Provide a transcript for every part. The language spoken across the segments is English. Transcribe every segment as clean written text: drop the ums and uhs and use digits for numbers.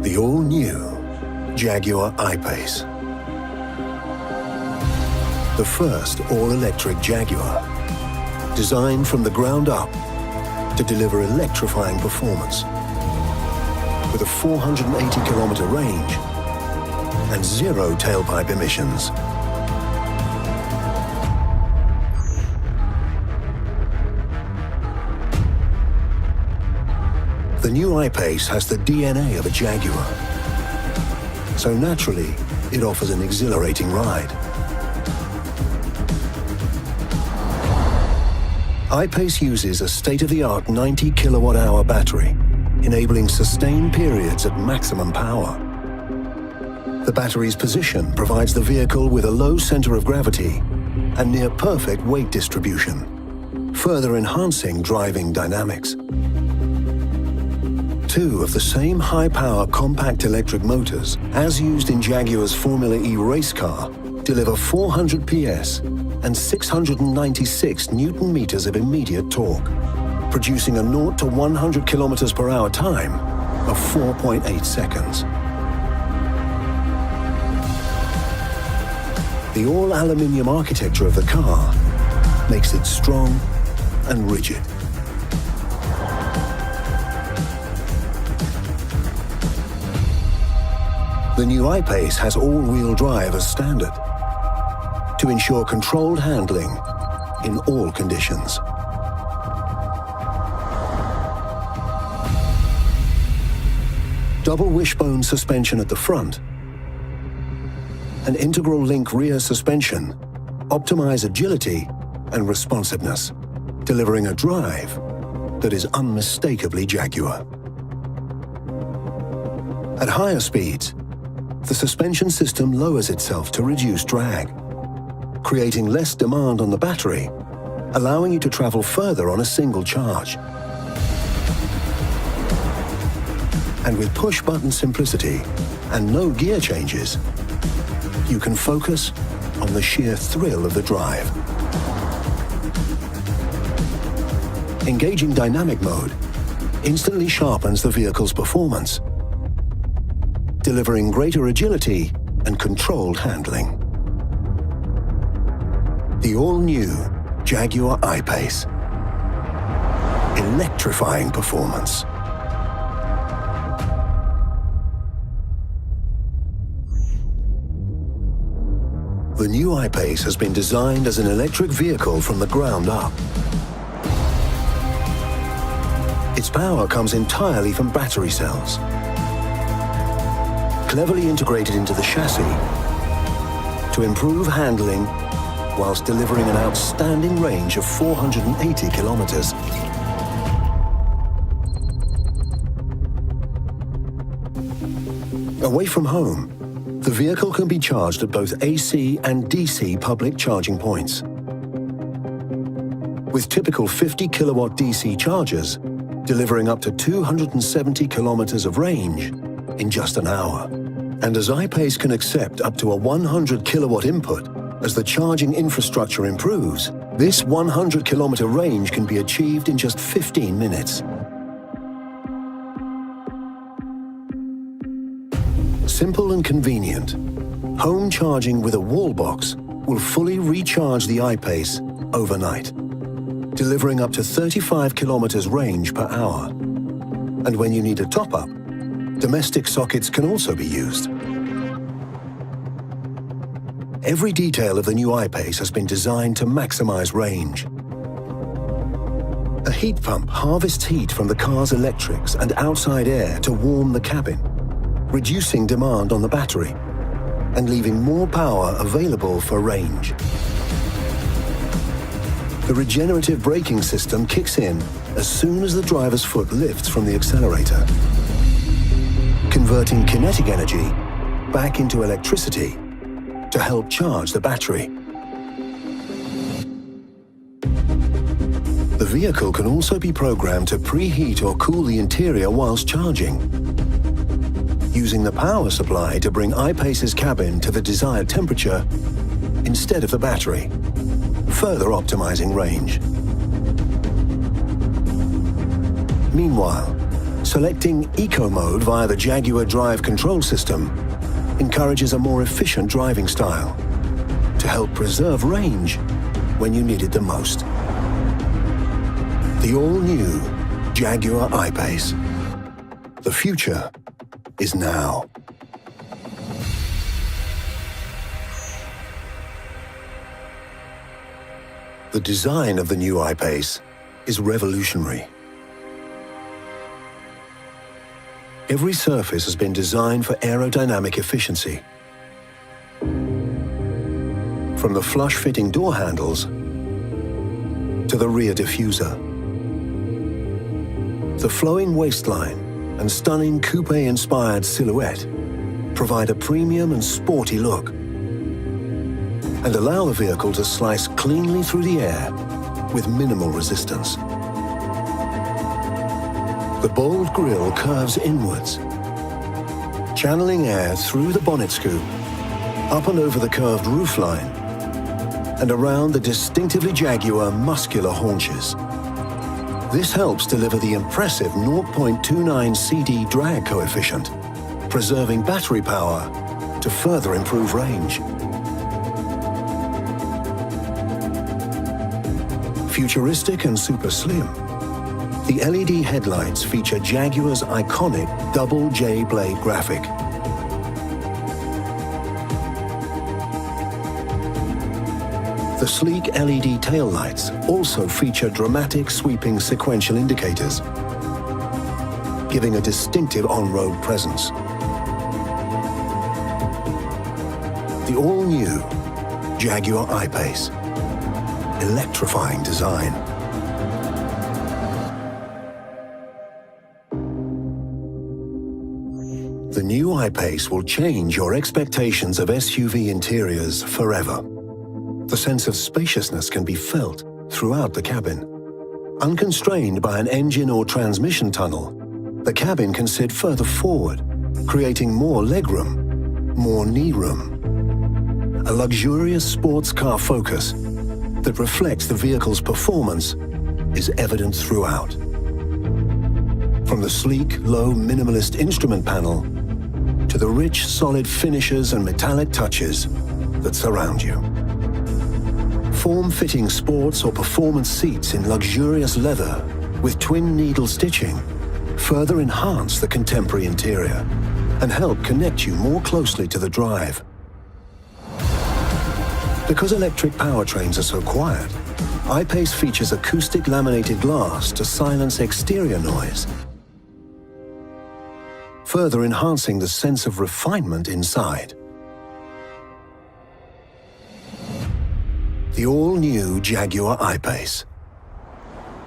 The all-new Jaguar I-Pace. The first all-electric Jaguar, designed from the ground up to deliver electrifying performance with a 480-kilometer range and zero tailpipe emissions. The new I-Pace has the DNA of a Jaguar, so naturally it offers an exhilarating ride. I-Pace uses a state-of-the-art 90 kilowatt-hour battery, enabling sustained periods at maximum power. The battery's position provides the vehicle with a low center of gravity and near-perfect weight distribution, further enhancing driving dynamics. Two of the same high-power compact electric motors as used in Jaguar's Formula E race car deliver 400 PS and 696 Newton-meters of immediate torque, producing a 0 to 100 kilometers per hour time of 4.8 seconds. The all-aluminium architecture of the car makes it strong and rigid. The new I-Pace has all-wheel drive as standard to ensure controlled handling in all conditions. Double wishbone suspension at the front, an integral link rear suspension optimize agility and responsiveness, delivering a drive that is unmistakably Jaguar. At higher speeds, the suspension system lowers itself to reduce drag, creating less demand on the battery, allowing you to travel further on a single charge. And with push-button simplicity and no gear changes, you can focus on the sheer thrill of the drive. Engaging dynamic mode instantly sharpens the vehicle's performance, delivering greater agility and controlled handling. The all-new Jaguar I-Pace. Electrifying performance. The new I-Pace has been designed as an electric vehicle from the ground up. Its power comes entirely from battery cells, cleverly integrated into the chassis to improve handling whilst delivering an outstanding range of 480 kilometers. Away from home, the vehicle can be charged at both AC and DC public charging points. With typical 50 kilowatt DC chargers, delivering up to 270 kilometers of range in just an hour. And as I-Pace can accept up to a 100 kilowatt input, as the charging infrastructure improves, this 100 kilometer range can be achieved in just 15 minutes. Simple and convenient, home charging with a wall box will fully recharge the I-Pace overnight, delivering up to 35 kilometers range per hour. And when you need a top-up, domestic sockets can also be used. Every detail of the new I-Pace has been designed to maximize range. A heat pump harvests heat from the car's electrics and outside air to warm the cabin, reducing demand on the battery and leaving more power available for range. The regenerative braking system kicks in as soon as the driver's foot lifts from the accelerator, converting kinetic energy back into electricity to help charge the battery. The vehicle can also be programmed to preheat or cool the interior whilst charging, using the power supply to bring I-Pace's cabin to the desired temperature instead of the battery, further optimizing range. Meanwhile, Selecting Eco Mode via the Jaguar drive control system encourages a more efficient driving style to help preserve range when you need it the most. The all-new Jaguar I-Pace. The future is now. The design of the new I-Pace is revolutionary. Every surface has been designed for aerodynamic efficiency. From the flush-fitting door handles to the rear diffuser. The flowing waistline and stunning coupe-inspired silhouette provide a premium and sporty look and allow the vehicle to slice cleanly through the air with minimal resistance. The bold grille curves inwards, channeling air through the bonnet scoop, up and over the curved roofline, and around the distinctively Jaguar muscular haunches. This helps deliver the impressive 0.29 CD drag coefficient, preserving battery power to further improve range. Futuristic and super slim, the LED headlights feature Jaguar's iconic double J-blade graphic. The sleek LED taillights also feature dramatic sweeping sequential indicators, giving a distinctive on-road presence. The all-new Jaguar I-Pace. Electrifying design. The new I-Pace will change your expectations of SUV interiors forever. The sense of spaciousness can be felt throughout the cabin. Unconstrained by an engine or transmission tunnel, the cabin can sit further forward, creating more legroom, more knee room. A luxurious sports car focus that reflects the vehicle's performance is evident throughout. From the sleek, low, minimalist instrument panel to the rich, solid finishes and metallic touches that surround you. Form-fitting sports or performance seats in luxurious leather with twin-needle stitching further enhance the contemporary interior and help connect you more closely to the drive. Because electric powertrains are so quiet, I-Pace features acoustic laminated glass to silence exterior noise, further enhancing the sense of refinement inside. The all-new Jaguar I-Pace.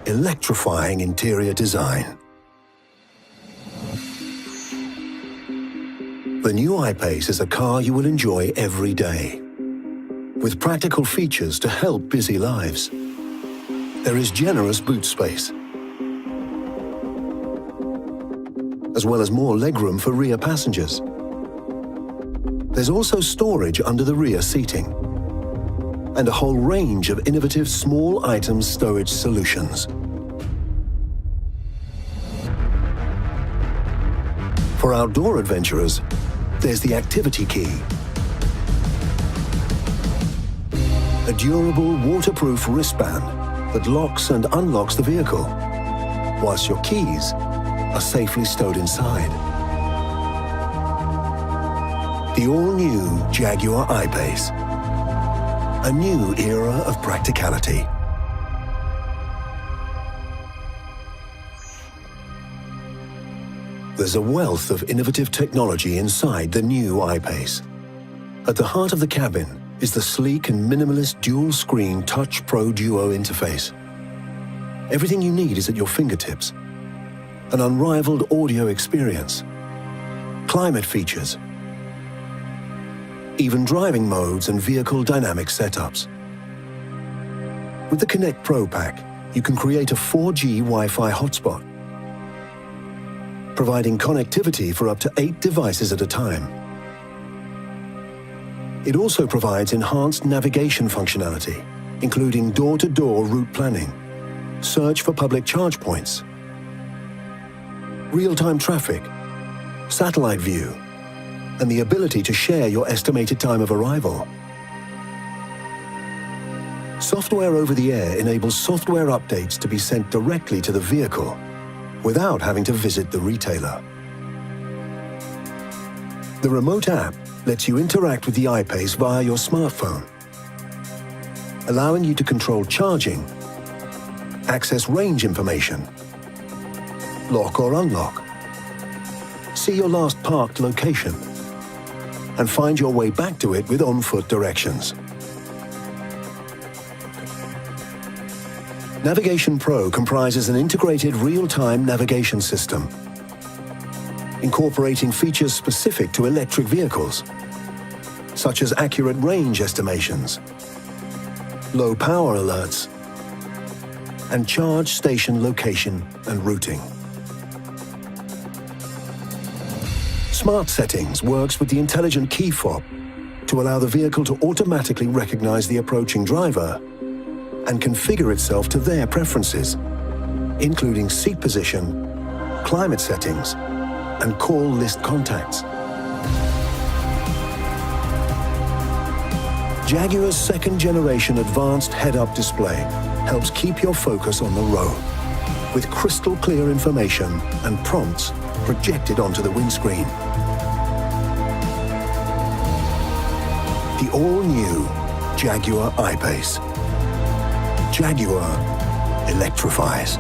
Electrifying interior design. The new I-Pace is a car you will enjoy every day, with practical features to help busy lives. There is generous boot space, as well as more legroom for rear passengers. There's also storage under the rear seating, and a whole range of innovative small item stowage solutions. For outdoor adventurers, there's the activity key. A durable, waterproof wristband that locks and unlocks the vehicle, whilst your keys are safely stowed inside. The all-new Jaguar I-Pace. A new era of practicality. There's a wealth of innovative technology inside the new I-Pace. At the heart of the cabin is the sleek and minimalist dual-screen Touch Pro Duo interface. Everything you need is at your fingertips. An unrivaled audio experience, climate features, even driving modes and vehicle dynamic setups. With the Connect Pro pack, you can create a 4G Wi-Fi hotspot, providing connectivity for up to 8 devices at a time. It also provides enhanced navigation functionality, including door-to-door route planning, search for public charge points, real-time traffic, satellite view, and the ability to share your estimated time of arrival. Software over the air enables software updates to be sent directly to the vehicle without having to visit the retailer. The remote app lets you interact with the I-Pace via your smartphone, allowing you to control charging, access range information, lock or unlock, see your last parked location, and find your way back to it with on-foot directions. Navigation Pro comprises an integrated real-time navigation system, incorporating features specific to electric vehicles, such as accurate range estimations, low power alerts, and charge station location and routing. Smart Settings works with the intelligent key fob to allow the vehicle to automatically recognize the approaching driver and configure itself to their preferences, including seat position, climate settings, and call list contacts. Jaguar's second-generation advanced head-up display helps keep your focus on the road, with crystal-clear information and prompts projected onto the windscreen. The all-new Jaguar I-Pace. Jaguar electrifies.